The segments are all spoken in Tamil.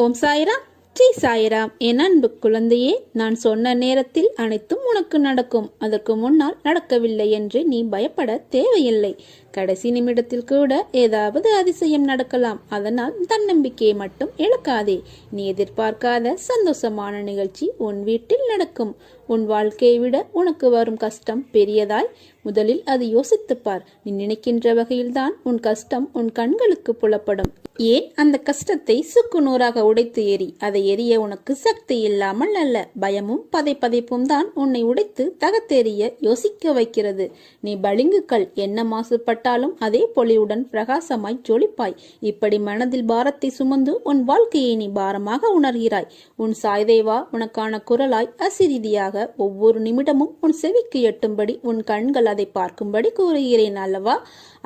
ஓம் சாய்ராம், ஜெய் சாய்ராம். என் அன்பு குழந்தையே, நான் சொன்ன நேரத்தில் அனைத்தும் உனக்கு நடக்கும். அதற்கு முன்னால் நடக்கவில்லை என்று நீ பயப்பட தேவையில்லை. கடைசி நிமிடத்தில் கூட ஏதாவது அதிசயம் நடக்கலாம். அதனால் தன்னம்பிக்கையை மட்டும் இழக்காதே. நீ எதிர்பார்க்காத சந்தோஷமான நிகழ்ச்சி உன் வீட்டில் நடக்கும். உன் வாழ்க்கையை விட உனக்கு வரும் கஷ்டம் பெரியதாய் முதலில் அது யோசித்துப்பார். நீ நினைக்கின்ற வகையில்தான் உன் கஷ்டம் உன் கண்களுக்கு புலப்படும். ஏன் அந்த கஷ்டத்தை சுக்கு நூறாக உடைத்து எறி. அதை எரிய உனக்கு சக்தி இல்லாமல் அல்ல, பயமும் பதைப்பும் தான் உன்னை உடைத்து தகத்தெறிய யோசிக்க வைக்கிறது. நீ பளிங்குகள் என்ன மாசுபட்டாலும் அதே பொலிவுடன் பிரகாசமாய் ஜொலிப்பாய். இப்படி மனதில் பாரத்தை சுமந்து உன் வாழ்க்கையை நீ பாரமாக உணர்கிறாய். உன் சாய்தேவா உனக்கான குரலாய் அசிரீதியாக ஒவ்வொரு நிமிடமும் உன் செவிக்கு எட்டும்படி உன் கண்கள் அதை பார்க்கும்படி கூறுகிறேன் அல்லவா?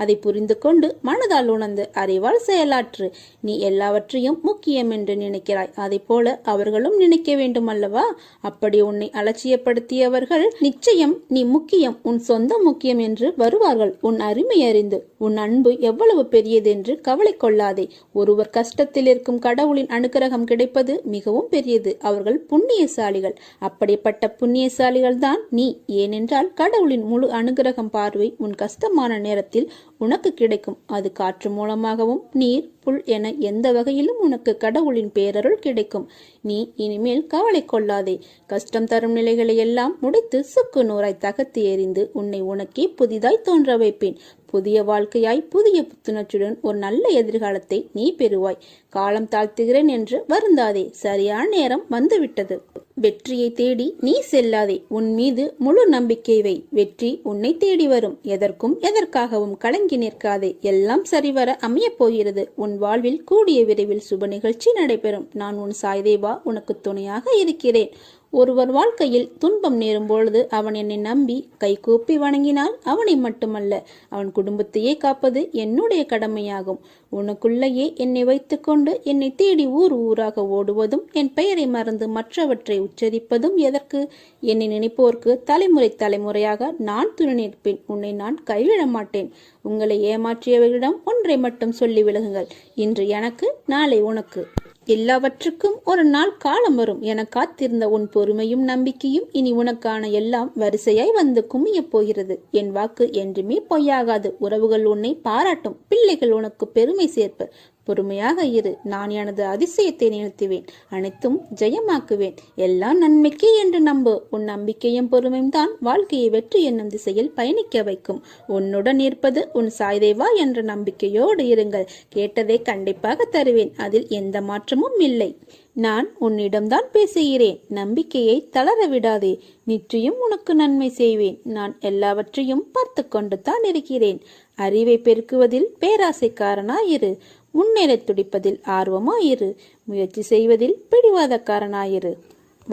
அதை புரிந்து கொண்டு மனதால் உணர்ந்து அறிவால் செயலாற்று. நீ எல்லாவற்றையும் முக்கியம் என்று நினைக்கிறாய், அதை போல அவர்களும் நினைக்க வேண்டும் அல்லவா? அப்படி உன்னை அலட்சியப்படுத்தியவர்கள் நிச்சயம் நீ முக்கியம், உன் சொந்த முக்கியம் என்று வருவார்கள். உன் அருமை அறிந்து உன் அன்பு எவ்வளவு பெரியது என்று கவலை கொள்ளாதே. ஒருவர் கஷ்டத்தில் இருக்கும் கடவுளின் அனுகிரகம் கிடைப்பது மிகவும் பெரியது. அவர்கள் புண்ணியசாலிகள். அப்படிப்பட்ட புண்ணியசாலிகள் தான் நீ. ஏனென்றால் கடவுளின் முழு அனுகிரகம் பார்வை உன் கஷ்டமான நேரத்தில் உனக்கு கிடைக்கும். அது காற்று மூலமாகவும் நீர் புல் என எந்த வகையிலும் உனக்கு கடவுளின் பேரருள் கிடைக்கும். நீ இனிமேல் கவலை கொள்ளாதே. கஷ்டம் தரும் நிலைகளை எல்லாம் முடித்து சுக்கு நூறாய் தகர்த்து எறிந்து உன்னை உனக்கே புதிதாய் தோன்ற வைப்பேன். புதிய வாழ்க்கையாய் புதிய புத்துணர்ச்சியுடன் ஒரு நல்ல எதிர்காலத்தை நீ பெறுவாய். காலம் தாழ்த்துகிறேன் என்று வருந்தாதே. சரியான நேரம் வந்துவிட்டது. வெற்றியை தேடி நீ செல்லாதே. உன் மீது முழு நம்பிக்கை வை. வெற்றி உன்னை தேடி வரும். எதற்கும் எதற்காகவும் கலங்கி நிற்காதே. எல்லாம் சரிவர அமையப் போகிறது. உன் வாழ்வில் கூடிய விரைவில் சுப நிகழ்ச்சி நடைபெறும். நான் உன் சாய்தேவா உனக்கு துணையாக இருக்கிறேன். ஒருவர் வாழ்க்கையில் துன்பம் நேரும் பொழுது அவன் என்னை நம்பி கைகூப்பி வணங்கினால் அவனை மட்டுமல்ல அவன் குடும்பத்தையே காப்பது என்னுடைய கடமையாகும். உனக்குள்ளேயே என்னை வைத்துக்கொண்டு என்னை தேடி ஊர் ஊராக ஓடுவதும் என் பெயரை மறந்து மற்றவற்றை உச்சரிப்பதும் எதற்கு? என்னை நினைப்போருக்கு தலைமுறை தலைமுறையாக நான் துணை நிற்பேன். உன்னை நான் கைவிட மாட்டேன். உங்களை ஏமாற்றியவர்களிடம் ஒன்றை மட்டும் சொல்லி விலகுங்கள். இன்று எனக்கு, நாளை உனக்கு. எல்லாவற்றுக்கும் ஒரு நாள் காலம் வரும் என காத்திருந்த உன் பொறுமையும் நம்பிக்கையும் இனி உனக்கான எல்லாம் வரிசையாய் வந்து குமிய போகிறது. என் வாக்கு என்றுமே பொய்யாகாது. உறவுகள் உன்னை பாராட்டும். பிள்ளைகள் உனக்கு பெருமை சேர்ப்பர். பொறுமையாக இரு. நான் எனது அதிசயத்தை நிறுத்துவேன். அனைத்தும் ஜெயமாக்குவேன். எல்லாம் நன்மைக்கே என்று நம்பு. உன் நம்பிக்கையும் பொறுமையும் தான் வாழ்க்கையை வெற்றி என்னும் திசையில் பயணிக்க வைக்கும். உன்னுடன் இருப்பது உன் சாய்தேவா என்ற நம்பிக்கையோடு இருங்கள். கேட்டதை கண்டிப்பாக தருவேன். அதில் எந்த மாற்றமும் இல்லை. நான் உன்னிடம்தான் பேசுகிறேன். நம்பிக்கையை தளர விடாதே. நிச்சயம் உனக்கு நன்மை செய்வேன். நான் எல்லாவற்றையும் பார்த்து கொண்டு தான் இருக்கிறேன். அறிவை பெருக்குவதில் பேராசைக்காரனாயிரு. முன்னேற துடிப்பதில் ஆர்வமாயிரு. முயற்சி செய்வதில் பிடிவாதக்காரனாயிரு.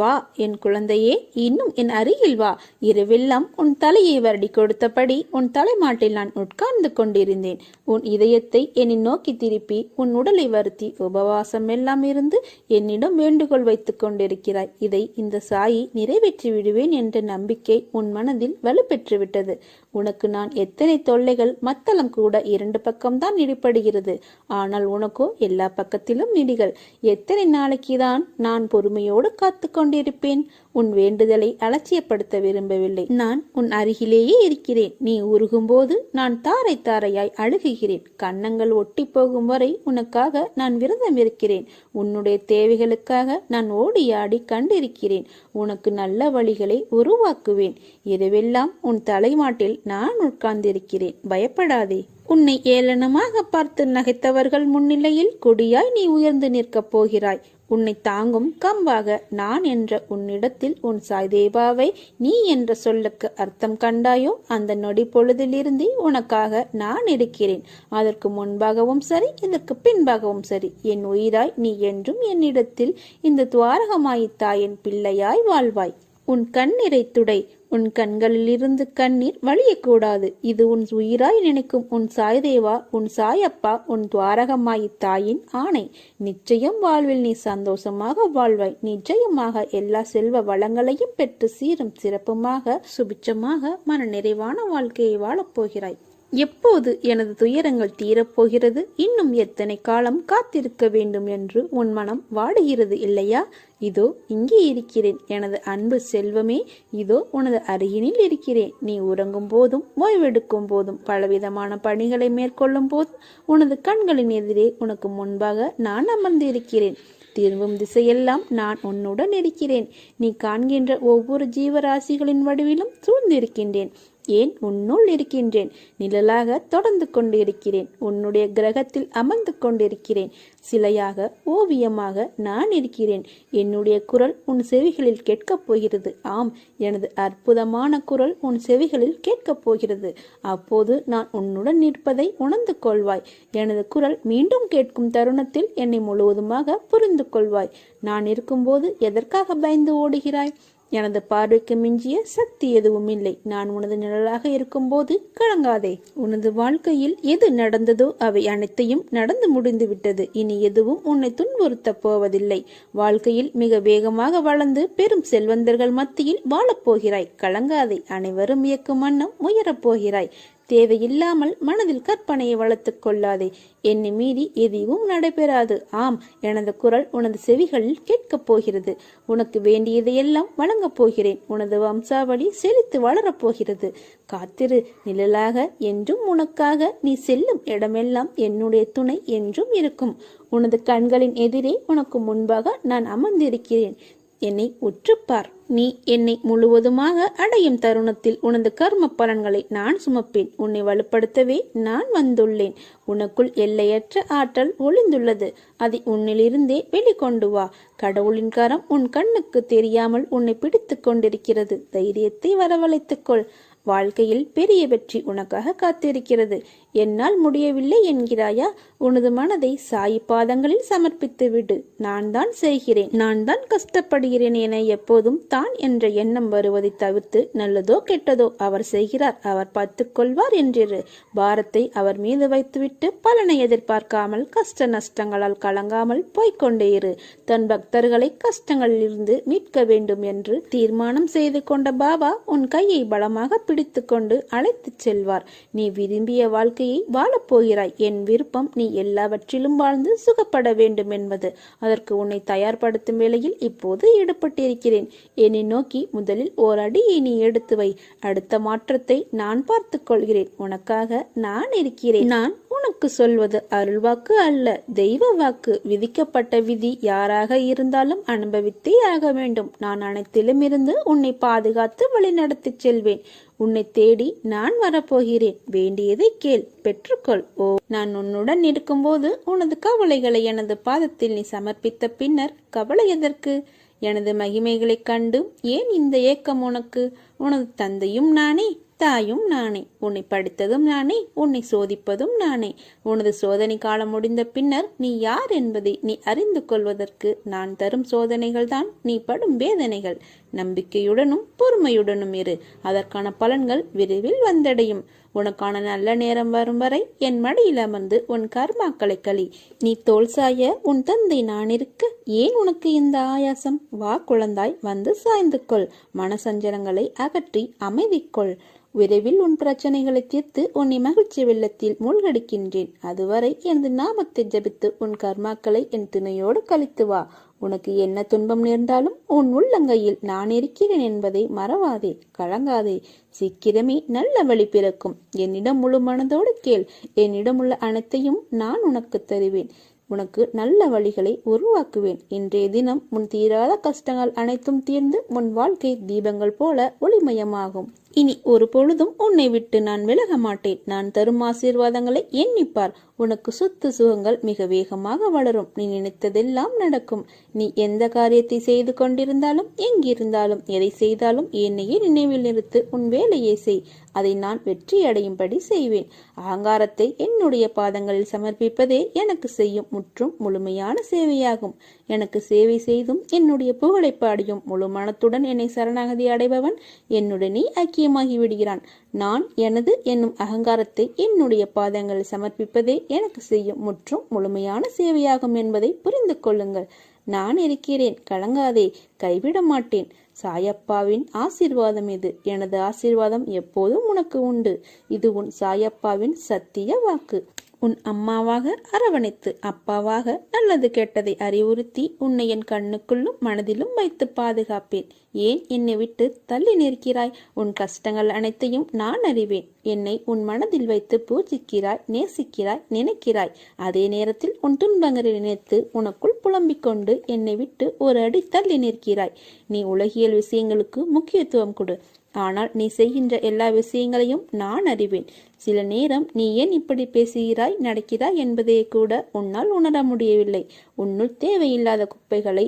வா என் குழந்தையே, இன்னும் என் அருகில் வா. இரவெல்லாம் உன் தலையை வருடி கொடுத்தபடி உன் தலைமாட்டில் நான் உட்கார்ந்து கொண்டிருந்தேன். உன் இதயத்தை என்னை நோக்கி திருப்பி உன் உடலை வருத்தி உபவாசம் எல்லாம் இருந்து என்னிடம் வேண்டுகோள் வைத்துக் கொண்டிருக்கிறாய். இதை இந்த சாயி நிறைவேற்றி விடுவேன் என்ற நம்பிக்கை உன் மனதில் வலுப்பெற்று விட்டது. உனக்கு நான் எத்தனை தொல்லைகள் மத்தளம் கூட 2 பக்கம்தான் இடிப்படுகிறது. ஆனால் உனக்கோ எல்லா பக்கத்திலும் இடிகள். எத்தனை நாளைக்குதான் நான் பொறுமையோடு காத்து கொண்டிருப்பேன்? உன் வேண்டுதலை அலட்சியப்படுத்த விரும்பவில்லை. நான் உன் அருகிலேயே இருக்கிறேன். நீ உருகும் போது நான் தாரை தாரையாய் அழுகுகிறேன். கன்னங்கள் ஒட்டி போகும் வரை உனக்காக நான் விரதம் இருக்கிறேன். உன்னுடைய தேவைகளுக்காக நான் ஓடியாடி கண்டிருக்கிறேன். உனக்கு நல்ல வழிகளை உருவாக்குவேன். இதுவெல்லாம் உன் தலைமாட்டில் நான் உட்கார்ந்திருக்கிறேன். பயப்படாதே. உன்னை ஏளனமாக பார்த்து நகைத்தவர்கள் முன்னிலையில் கொடியாய் நீ உயர்ந்து நிற்கப் போகிறாய். உன்னை தாங்கும் கம்பாக நான் என்ற உன்னிடத்தில் உன் சாய்தேவாவை நீ என்ற சொல்லுக்கு அர்த்தம் கண்டாயோ? அந்த நொடி பொழுதிலிருந்தே உனக்காக நான் இருக்கிறேன். அதற்கு முன்பாகவும் சரி, இதற்கு பின்பாகவும் சரி, என் உயிராய் நீ என்றும் என்னிடத்தில் இந்த துவாரகமாய் தாயின் பிள்ளையாய் வாழ்வாய். உன் கண்ணீரை துடை. உன் கண்களிலிருந்து கண்ணீர் வழியக்கூடாது. இது உன் உயிராய் நினைக்கும் உன் சாய்தேவா, உன் சாயப்பா, உன் துவாரகமாய் தாயின் ஆணை. நிச்சயம் வாழ்வில் நீ சந்தோஷமாக வாழ்வாய். நிச்சயமாக எல்லா செல்வ வளங்களையும் பெற்று சீரும் சிறப்புமாக சுபிச்சமாக மன நிறைவான வாழ்க்கையை வாழப்போகிறாய். எப்போது எனது துயரங்கள் தீரப்போகிறது? இன்னும் எத்தனை காலம் காத்திருக்க வேண்டும் என்று உன் மனம் வாடுகிறது இல்லையா? இதோ இங்கே இருக்கிறேன் எனது அன்பு செல்வமே. இதோ உனது அருகினில் இருக்கிறேன். நீ உறங்கும் போதும் ஓய்வெடுக்கும் போதும் பலவிதமான பணிகளை மேற்கொள்ளும் போதும் உனது கண்களின் எதிரே உனக்கு முன்பாக நான் அமர்ந்திருக்கிறேன். திரும்பும் திசையெல்லாம் நான் உன்னுடன் இருக்கிறேன். நீ காண்கின்ற ஒவ்வொரு ஜீவராசிகளின் வடிவிலும் சூழ்ந்திருக்கின்றேன். ஏன் உன்னுள் இருக்கின்றேன். நிழலாக தொடர்ந்து கொண்டிருக்கிறேன். உன்னுடைய கிரகத்தில் அமர்ந்து கொண்டிருக்கிறேன். சிலையாக ஓவியமாக நான் இருக்கிறேன். என்னுடைய குரல் உன் செவிகளில் கேட்கப் போகிறது. ஆம், எனது அற்புதமான குரல் உன் செவிகளில் கேட்கப் போகிறது. அப்போது நான் உன்னுடன் நிற்பதை உணர்ந்து கொள்வாய். எனது குரல் மீண்டும் கேட்கும் தருணத்தில் என்னை முழுவதுமாக புரிந்து கொள்வாய். நான் இருக்கும்போது எதற்காக பயந்து ஓடுகிறாய்? எனது பார்வைக்கு மிஞ்சிய சக்தி எதுவும் இல்லை. நான் உனது நிழலாக இருக்கும்போது கலங்காதே. உனது வாழ்க்கையில் எது நடந்ததோ அவை அனைத்தையும் நடந்து முடிந்து விட்டது. இனி எதுவும் உன்னை துன்புறுத்த போவதில்லை. வாழ்க்கையில் மிக வேகமாக வளர்ந்து பெரும் செல்வந்தர்கள் மத்தியில் வாழப்போகிறாய். கலங்காதே. அனைவரும் இயக்கும் வண்ணம் உயரப் போகிறாய். தேவையில்லாமல் மனதில் கற்பனையை வளர்த்துக் கொள்ளாதே. என்னை மீறி எதுவும் நடைபெறாது. ஆம், எனது குரல் உனது செவிகளில் கேட்கப் போகிறது. உனக்கு வேண்டியதையெல்லாம் வழங்கப் போகிறேன். உனது வம்சாவளி செழித்து வளரப்போகிறது. காத்திரு. நிழலாக என்றும் உனக்காக நீ செல்லும் இடமெல்லாம் என்னுடைய துணை என்றும் இருக்கும். உனது கண்களின் எதிரே உனக்கு முன்பாக நான் அமர்ந்திருக்கிறேன். என்னை உற்றுப்பார். நீ என்னை முழுவதுமாக அடையும் தருணத்தில் உனது கர்ம பலன்களை நான் சுமப்பேன். உன்னை வலுப்படுத்தவே நான் வந்துள்ளேன். உனக்குள் எல்லையற்ற ஆற்றல் ஒளிந்துள்ளது. அதை உன்னிலிருந்தே வெளிக்கொண்டு வா. கடவுளின் கரம் உன் கண்ணுக்கு தெரியாமல் உன்னை பிடித்து கொண்டிருக்கிறது. தைரியத்தை வரவழைத்துக்கொள். வாழ்க்கையில் பெரிய வெற்றி உனக்காக காத்திருக்கிறது. என்னால் முடியவில்லை என்கிறாயா? உனது மனதை சாய் பாதங்களில் சமர்ப்பித்து விடு. நான் தான் செய்கிறேன், நான் தான் கஷ்டப்படுகிறேன் என எப்போதும் தான் என்ற எண்ணம் வருவதை தவிர்த்து நல்லதோ கெட்டதோ அவர் செய்கிறார், அவர் பார்த்துக் கொள்வார் என்றிரு. பாரத்தை அவர் மீது வைத்துவிட்டு பலனை எதிர்பார்க்காமல் கஷ்ட நஷ்டங்களால் கலங்காமல் போய்கொண்டே இரு. தன் பக்தர்களை கஷ்டங்களில் இருந்து மீட்க வேண்டும் என்று தீர்மானம் செய்து கொண்ட பாபா உன் கையை பலமாக பிடித்து கொண்டு அழைத்துச் செல்வார். நீ விரும்பிய வாழ்க்கையை வாழப்போகிறாய். என் விருப்பம் நீ எல்லாவற்றிலும் வாழ்ந்து சுகப்பட வேண்டும் என்பது. அதற்கு உன்னை தயார்படுத்தும் வேளையில் இப்போது ஈடுபட்டிருக்கிறேன். என்னை நோக்கி முதலில் ஓர் அடியை நீ எடுத்து வை. அடுத்த மாற்றத்தை நான் பார்த்துக் கொள்கிறேன். உனக்காக நான் இருக்கிறேன். நான் உனக்கு சொல்வது அருள்வாக்கு அல்ல, தெய்வ வாக்கு. விதிக்கப்பட்ட விதி யாராக இருந்தாலும் அனுபவித்தே ஆக வேண்டும். நான் அனைத்திலும் இருந்து உன்னை பாதுகாத்து வழிநடத்தி செல்வேன். உன்னை தேடி நான் வரப்போகிறேன். வேண்டியதை கேள், பெற்றுக்கொள். ஓ, நான் உன்னுடன் இருக்கும்போது உனது கவலைகளை எனது பாதத்தில் நீ சமர்ப்பித்த பின்னர் கவலை எதற்கு? எனது மகிமைகளைக் கண்டு ஏன் இந்த ஏக்கம் உனக்கு? உனது தந்தையும் நானே, தாயும் நானே. உன்னை படித்ததும் நானே, உன்னை சோதிப்பதும் நானே. உனது சோதனை காலம் முடிந்த பின்னர் நீ யார் என்பதை நீ அறிந்து கொள்வதற்கு நான் தரும் சோதனைகள் தான் நீ படும் வேதனைகள். நம்பிக்கையுடனும் பொறுமையுடனும் இரு. அதற்கான பலன்கள் விரைவில் வந்தடையும். உனக்கான நல்ல நேரம் வரும் வரை என் மடியில் அமர்ந்து உன் கர்மாக்களை களி. நீ தோல் சாய உன் தந்தை நான் இருக்க ஏன் உனக்கு இந்த ஆயாசம்? வா குழந்தாய், வந்து சாய்ந்து கொள். மனசஞ்சலங்களை அகற்றி அமைதிக்கொள். விரைவில் உன் பிரச்சனைகளை தீர்த்து உன்னை மகிழ்ச்சி வெள்ளத்தில் மூழ்கடிக்கின்றேன். அதுவரை எனது நாமத்தை ஜபித்து உன் கர்மாக்களை என் துணையோடு கழித்து வா. உனக்கு என்ன துன்பம் நேர்ந்தாலும் உன் உள்ளங்கையில் நான் இருக்கிறேன் என்பதை மறவாதே, கலங்காதே. சீக்கிரமே நல்ல வழி பிறக்கும். என்னிடம் முழு மனதோடு கேள். என்னிடம் உள்ள அனைத்தையும் நான் உனக்கு தருவேன். உனக்கு நல்ல வழிகளை உருவாக்குவேன். இன்றைய தினம் உன் தீராத கஷ்டங்கள் அனைத்தும் தீர்ந்து உன் வாழ்க்கை தீபங்கள் போல ஒளிமயமாகும். இனி ஒரு பொழுதும் உன்னை விட்டு நான் விலக மாட்டேன். நான் தரும் ஆசீர்வாதங்களை எண்ணிப்பார். உனக்கு சொத்து சுகங்கள் மிக வேகமாக வளரும். நீ நினைத்ததெல்லாம் நடக்கும். நீ எந்த காரியத்தை செய்து கொண்டிருந்தாலும், எங்கிருந்தாலும், எதை செய்தாலும் என்னையே நினைவில் நிறுத்து உன் வேலையை செய். அதை நான் வெற்றி அடையும்படி செய்வேன். அகங்காரத்தை என்னுடைய பாதங்களில் சமர்ப்பிப்பதே எனக்கு செய்யும் முற்றும் முழுமையான சேவையாகும். எனக்கு சேவை செய்தும் என்னுடைய புகழை பாடியும் முழு மனத்துடன் என்னை சரணாகதி அடைபவன் என்னுடனே ஐக்கியமாகி விடுகிறான். நான் எனது என்னும் அகங்காரத்தை என்னுடைய பாதங்களில் சமர்ப்பிப்பதே எனக்கு செய்யும் முற்றும் முழுமையான சேவையாகும் என்பதை புரிந்து கொள்ளுங்கள். நான் இருக்கிறேன், கலங்காதே, கைவிட மாட்டேன். சாயப்பாவின் ஆசீர்வாதம் இது. எனது ஆசீர்வாதம் எப்போதும் உனக்கு உண்டு. இது உன் சாயப்பாவின் சத்திய வாக்கு. உன் அம்மாவாக அரவணைத்து, அப்பாவாக நல்லது கெட்டதை அறிவுறுத்தி, உன்னை என் கண்ணுக்குள்ளும் மனதிலும் வைத்து பாதுகாப்பேன். ஏன் என்னை விட்டு தள்ளி நிற்கிறாய்? உன் கஷ்டங்கள் அனைத்தையும் நான் அறிவேன். என்னை உன் மனதில் வைத்து பூஜிக்கிறாய், நேசிக்கிறாய், நினைக்கிறாய். அதே நேரத்தில் உன் துன்பங்களை நினைத்து உனக்குள் புலம்பிக் கொண்டு என்னை விட்டு ஒரு அடி தள்ளி நிற்கிறாய். நீ உலகியல் விஷயங்களுக்கு முக்கியத்துவம் கொடு. ஆனால் நீ செய்கின்ற எல்லா விஷயங்களையும் நான் அறிவேன். சில நேரம் நீ ஏன் இப்படி பேசுகிறாய், நடக்கிறாய் என்பதை கூட உன்னால் உணர முடியவில்லை. உன்னுள் தேவையில்லாத குப்பைகளை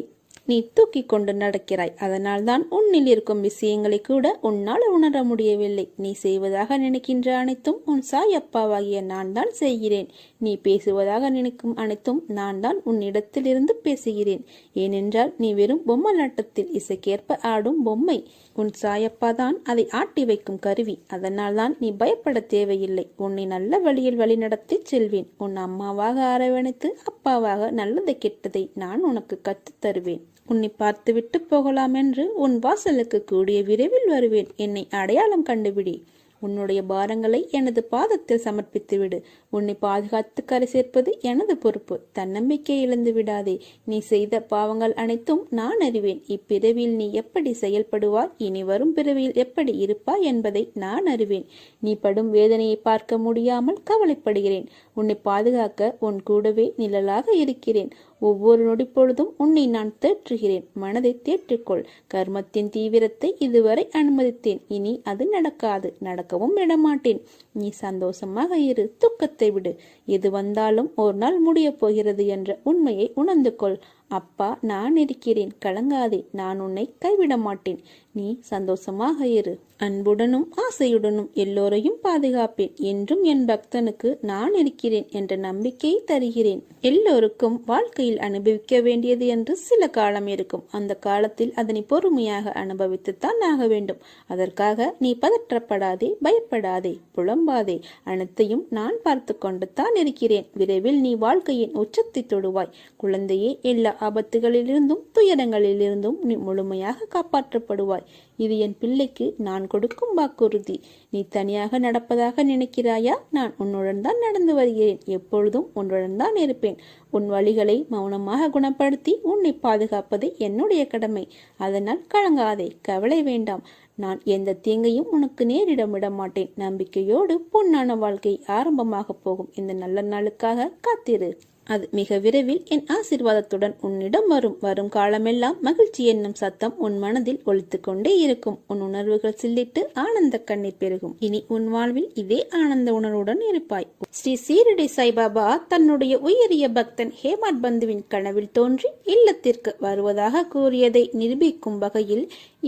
நீ தூக்கி கொண்டு நடக்கிறாய். அதனால்தான் உன்னில் இருக்கும் விஷயங்களை கூட உன்னால் உணர முடியவில்லை. நீ செய்வதாக நினைக்கின்ற அனைத்தும் உன் சாயப்பாவாகிய நான் தான் செய்கிறேன். நீ பேசுவதாக நினைக்கும் அனைத்தும் நான் தான் உன்னிடத்திலிருந்து பேசுகிறேன். ஏனென்றால் நீ வெறும் பொம்மலாட்டத்தில் இசைக்கேற்ப ஆடும் பொம்மை. உன் சாயப்பா தான் அதை ஆட்டி வைக்கும் கருவி. அதனால் தான் நீ பயப்பட தேவையில்லை. உன்னை நல்ல வழியில் வழிநடத்தி செல்வேன். உன் அம்மாவாக அரவணைத்து, அப்பாவாக நல்லதை கெட்டதை நான் உனக்கு கற்றுத் தருவேன். உன்னை பார்த்துவிட்டு போகலாம் என்று உன் வாசலுக்கு கூடிய விரைவில் வருவேன். என்னை அடையாளம் கண்டுபிடி. உன்னுடைய பாரங்களை எனது பாதத்தில் சமர்ப்பித்து விடு. உன்னை பாதுகாத்து கரை சேர்ப்பது எனது பொறுப்பு. தன்னம்பிக்கை இழந்து விடாதே. நீ செய்த பாவங்கள் அனைத்தும் நான் அறிவேன். இப்பிறவியில் நீ எப்படி செயல்படுவாய், இனி வரும் பிறவியில் எப்படி இருப்பாய் என்பதை நான் அறிவேன். நீ படும் வேதனையை பார்க்க முடியாமல் கவலைப்படுகிறேன். உன்னை பாதுகாக்க உன் கூடவே நிழலாக இருக்கிறேன். ஒவ்வொரு நொடி பொழுதும் உன்னை நான் தேற்றுகிறேன். மனதை தேற்றிக்கொள். கர்மத்தின் தீவிரத்தை இதுவரை அனுமதித்தேன். இனி அது நடக்காது, நடக்கவும் விடமாட்டேன். நீ சந்தோஷமாக இரு, துக்கத்தை விடு. எது வந்தாலும் ஒரு நாள் முடிய போகிறது என்ற உண்மையை உணர்ந்து கொள். அப்பா நான் இருக்கிறேன், கலங்காதே. நான் உன்னை கைவிட மாட்டேன். நீ சந்தோஷமாக இரு. அன்புடனும் ஆசையுடனும் எல்லோரையும் பாதுகாப்பேன். என்றும் என் பக்தனுக்கு நான் இருக்கிறேன் என்ற நம்பிக்கையை தருகிறேன். எல்லோருக்கும் வாழ்க்கையில் அனுபவிக்க வேண்டியது என்று சில காலம் இருக்கும். அந்த காலத்தில் அதனை பொறுமையாக அனுபவித்துத்தான் ஆக வேண்டும். அதற்காக நீ பதற்றப்படாதே, பயப்படாதே, புலம்பாதே. அனைத்தையும் நான் பார்த்து கொண்டு தான் இருக்கிறேன். விரைவில் நீ வாழ்க்கையின் உச்சத்தை தொடுவாய். குழந்தையே, எல்லா ஆபத்துகளிலிருந்தும் துயரங்களிலிருந்தும் நீ முழுமையாக காப்பாற்றப்படுவாய். இது என் பிள்ளைக்கு நான் கொடுக்கும் வாக்குறுதி. நீ தனியாக நடப்பதாக நினைக்கிறாயா? நான் உன்னுடன் தான் நடந்து வருகிறேன். எப்பொழுதும் உன்னுடன் தான் இருப்பேன். உன் வழிகளை மௌனமாக குணப்படுத்தி உன்னை பாதுகாப்பது என்னுடைய கடமை. அதனால் கலங்காதே, கவலை வேண்டாம். நான் எந்த தீங்கையும் உனக்கு நேரிட விட மாட்டேன். நம்பிக்கையோடு பொன்னான வாழ்க்கை ஆரம்பமாக போகும். இந்த நல்ல நாளுக்காக காத்திரு. அது மிக விரைவில் என் ஆசீர்வாதத்துடன் உன்னிடம் வரும் காலமெல்லாம் மகிழ்ச்சி என்னும் சத்தம் உன் மனதில் ஒலித்து கொண்டே இருக்கும். உன் உணர்வுகள் சில்லிட்டு ஆனந்த கண்ணீர் பெருகும். இனி உன் வாழ்வில் இதே ஆனந்த உணர்வுடன் இருப்பாய். ஸ்ரீ சீரடி சாய்பாபா தன்னுடைய உயரிய பக்தன் ஹேமாட் பந்துவின் கனவில் தோன்றி இல்லத்திற்கு வருவதாக கூறியதை நிரூபிக்கும் வகையில்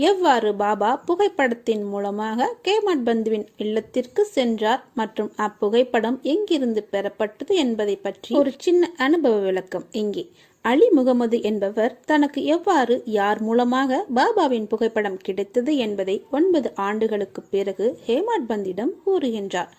எவ்வாறு பாபா புகைப்படத்தின் மூலமாக ஹேமாட் பந்துவின் இல்லத்திற்கு சென்றார் மற்றும் அப்புகைப்படம் எங்கிருந்து பெறப்பட்டது என்பதை பற்றி ஒரு சின்ன அனுபவ விளக்கம் இங்கே. அலி முகமது என்பவர் தனக்கு எவ்வாறு யார் மூலமாக பாபாவின் புகைப்படம் கிடைத்தது என்பதை 9 ஆண்டுகளுக்கு பிறகு ஹேமாட் பந்திடம் கூறுகின்றார்.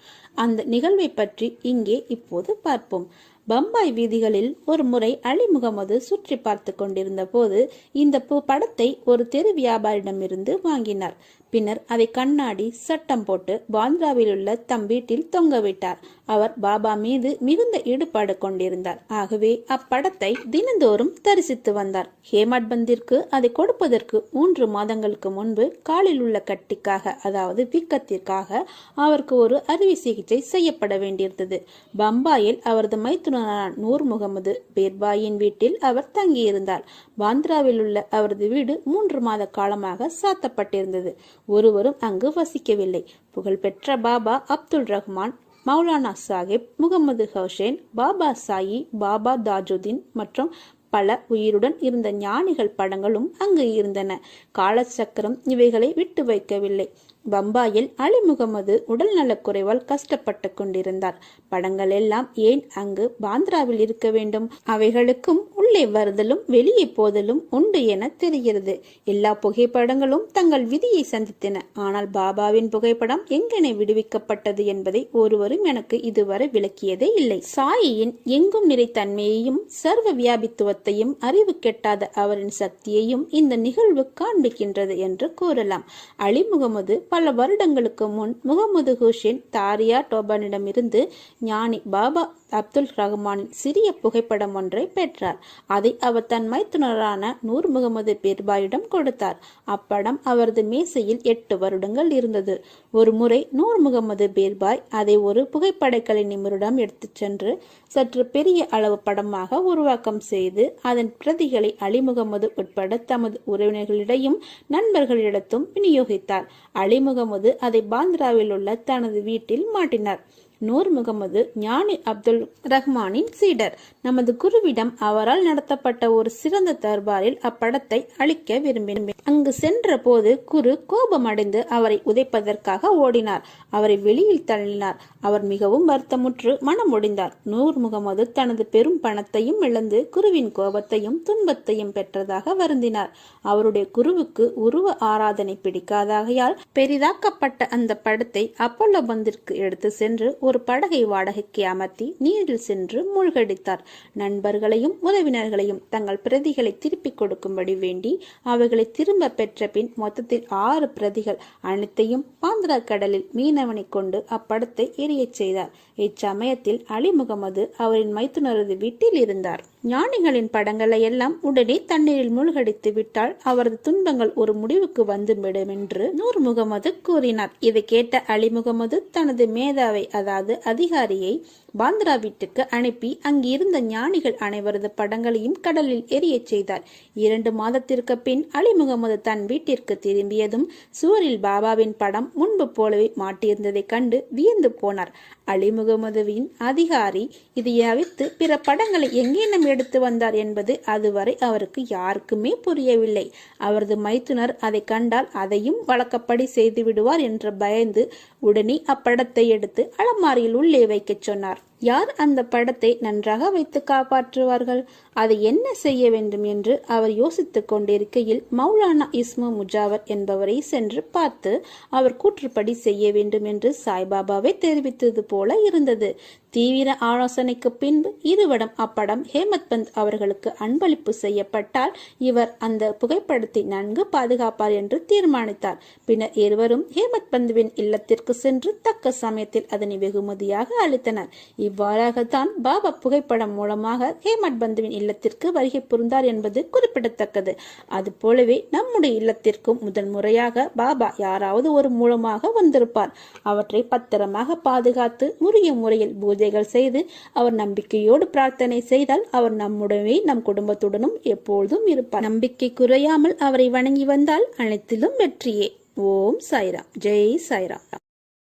அந்த நிகழ்வை பற்றி இங்கே இப்போது பார்ப்போம். பம்பாய் வீதிகளில் ஒரு முறை அலி முகமது சுற்றி பார்த்து கொண்டிருந்த போது இந்த படத்தை ஒரு தெரு வியாபாரியிடமிருந்து வாங்கினார். பின்னர் அதை கண்ணாடி சட்டம் போட்டு பாந்திராவில் உள்ள தம் வீட்டில் தொங்கவிட்டார். அவர் பாபா மீது மிகுந்த ஈடுபாடு கொண்டிருந்தார். ஆகவே அப்படத்தை தினந்தோறும் தரிசித்து வந்தார். ஹேமாட் பந்திற்கு அதை கொடுப்பதற்கு 3 மாதங்களுக்கு முன்பு காலில் உள்ள கட்டிக்காக, அதாவது வீக்கத்திற்காக அவருக்கு ஒரு அறுவை சிகிச்சை செய்யப்பட வேண்டியிருந்தது. பம்பாயில் அவரது மைத்துனரான நூர் முகமது பேர்பாயின் வீட்டில் அவர் தங்கியிருந்தார். பாந்திராவில் உள்ள அவரது வீடு 3 மாத காலமாக சாத்தப்பட்டிருந்தது. ஒருவரும் அங்கு வசிக்கவில்லை. புகழ்பெற்ற பாபா அப்துல் ரஹ்மான், மௌலானா சாஹிப், முகமது ஹுசேன், பாபா சாயி, பாபா தாஜுதீன் மற்றும் பல உயிருடன் இருந்த ஞானிகள் படங்களும் அங்கு இருந்தன. காலச்சக்கரம் இவைகளை விட்டு வைக்கவில்லை. பம்பாயில் அலி முகமது உடல் நலக்குறைவால் கஷ்டப்பட்டு கொண்டிருந்தார். படங்கள் எல்லாம் ஏன் அங்கு பாந்திராவில் இருக்க வேண்டும்? அவைகளுக்கும் உள்ளே வருதலும் வெளியே போதலும் உண்டு என தெரிகிறது. எல்லா புகைப்படங்களும் தங்கள் விதியை சந்தித்தன. ஆனால் பாபாவின் புகைப்படம் எங்கென விடுவிக்கப்பட்டது என்பதை ஒருவரும் எனக்கு இதுவரை விளக்கியதே இல்லை. சாயியின் எங்கும் நிறைத்தன்மையையும் சர்வ வியாபித்துவத்தையும் அறிவு கெட்டாத அவரின் சக்தியையும் இந்த நிகழ்வு காண்பிக்கின்றது என்று கூறலாம். அலி முகமது பல வருடங்களுக்கு முன் முகமது ஹுசேன் தாரியா டோபனிடமிருந்து ஞானி பாபா அப்துல் ரஹ்மானின் சிறிய புகைப்படம் ஒன்றை பெற்றார். அதை அவர் தன் மைத்துனரான நூர் முகமது பீர்பாயிடம் கொடுத்தார். அப்படம் அவரது மேசையில் 8 வருடங்கள் இருந்தது. ஒரு முறை நூர் முகமது பீர்பாய் அதை ஒரு புகைப்படக்கலை நிபுணரிடம் எடுத்துச் சென்று சற்று பெரிய அளவு படமாக உருவாக்கம் செய்து அதன் பிரதிகளை அலி முகமது உட்பட தமது உறவினர்களிடையும் நண்பர்களிடத்தும் விநியோகித்தார். அலி முகமது அதை பாந்திராவில் உள்ள தனது வீட்டில் மாட்டினார். நூர் முகமது ஞானி அப்துல் ரஹ்மானின் சீடர். நமது குருவிடம் அவரால் நடத்தப்பட்ட ஒரு சிறந்த தர்பாரில் அப்படத்தை அளிக்க விரும்பினார். அங்கு சென்ற போது குரு கோபமடைந்து அவரை உதைப்பதற்காக ஓடினார். அவரை வெளியில் தள்ளினார். அவர் மிகவும் வருத்தமுற்று மனமுடிந்தார். நூர் முகமது தனது பெரும் பணத்தையும் இழந்து குருவின் கோபத்தையும் துன்பத்தையும் பெற்றதாக வருந்தினார். அவருடைய குருவுக்கு உருவ ஆராதனை பிடிக்காதகையால் பெரிதாக்கப்பட்ட அந்த படத்தை அப்பல்லோ பந்திற்கு எடுத்து சென்று ஒரு படகை வாடகைக்கு அமர்த்தி நீரில் சென்று மூழ்கடித்தார். நண்பர்களையும் உறவினர்களையும் தங்கள் பிரதிகளை திருப்பிக் கொடுக்கும்படி வேண்டி அவைகளை திரும்ப பெற்ற பின் மொத்தத்தில் 6 பிரதிகள் அனைத்தையும் பாந்திரா கடலில் மீனவனை கொண்டு அப்படத்தை எரியச் செய்தார். இச்சமயத்தில் அலி முகமது அவரின் மைத்துனரது வீட்டில் இருந்தார். ஞானிகளின் படங்களை எல்லாம் உடனே தண்ணீரில் மூழ்கடித்து விட்டால் அவரது துன்பங்கள் ஒரு முடிவுக்கு வந்துவிடும் என்று நூர் முகமது கூறினார். இதை கேட்ட அலி முகமது தனது மேதாவை அதாவது அதிகாரியை பாந்திரா வீட்டுக்கு அனுப்பி அங்கிருந்த ஞானிகள் அனைவரது படங்களையும் கடலில் எரியச் செய்தார். 2 மாதத்திற்கு பின் அலி முகமது தன் வீட்டிற்கு திரும்பியதும் சுவரில் பாபாவின் படம் முன்பு போலவே மாட்டியிருந்ததை கண்டு வியந்து போனார். அலி முகமதுவின் அதிகாரி இதை அவித்து பிற படங்களை எங்கேனும் எடுத்து வந்தார் என்பது அதுவரை அவருக்கு யாருக்குமே புரியவில்லை. அவரது மைத்துனர் அதை கண்டால் அதையும் வழக்கப்படி செய்து விடுவார் என்று பயந்து உடனே அப்படத்தை எடுத்து அலமாரியில் உள்ளே வைக்க சொன்னார். யார் அந்த படத்தை நன்றாக வைத்து காப்பாற்றுவார்கள்? அதை என்ன செய்ய வேண்டும் என்று அவர் யோசித்துக் கொண்டிருக்கையில் மௌலானா இஸ்மு முஜாவர் என்பவரை சென்று பார்த்து அவர் கூற்றுப்படி செய்ய வேண்டும் என்று சாய்பாபாவை தெரிவித்தது போல இருந்தது. தீவிர ஆலோசனைக்கு பின்பு இருவரும் அப்படம் ஹேமத் பந்த் அவர்களுக்கு அன்பளிப்பு செய்யப்பட்டால் இவர் அந்த புகைப்படத்தை நன்கு பாதுகாப்பார் என்று தீர்மானித்தார். பின்னர் இருவரும் ஹேமத் பந்துவின் இல்லத்திற்கு சென்று தக்க சமயத்தில் அதனை வெகுமதியாக அளித்தனர். இவ்வாறாகத்தான் பாபா புகைப்படம் மூலமாக ஹேமத் பந்துவின் இல்லத்திற்கு வருகை புரிந்தார் என்பது குறிப்பிடத்தக்கது. அது போலவே நம்முடைய இல்லத்திற்கும் முதல் முறையாக பாபா யாராவது ஒரு மூலமாக வந்திருப்பார். அவற்றை பத்திரமாக பாதுகாத்து உரிய முறையில் பூஜைகள் செய்து அவர் நம்பிக்கையோடு பிரார்த்தனை செய்தால் அவர் நம்முடனே நம் குடும்பத்துடனும் எப்பொழுதும் இருப்பார். நம்பிக்கை குறையாமல் அவரை வணங்கி வந்தால் அனைத்திலும் வெற்றியே. ஓம் சாய்ராம். ஜெய் சாய்ராம்.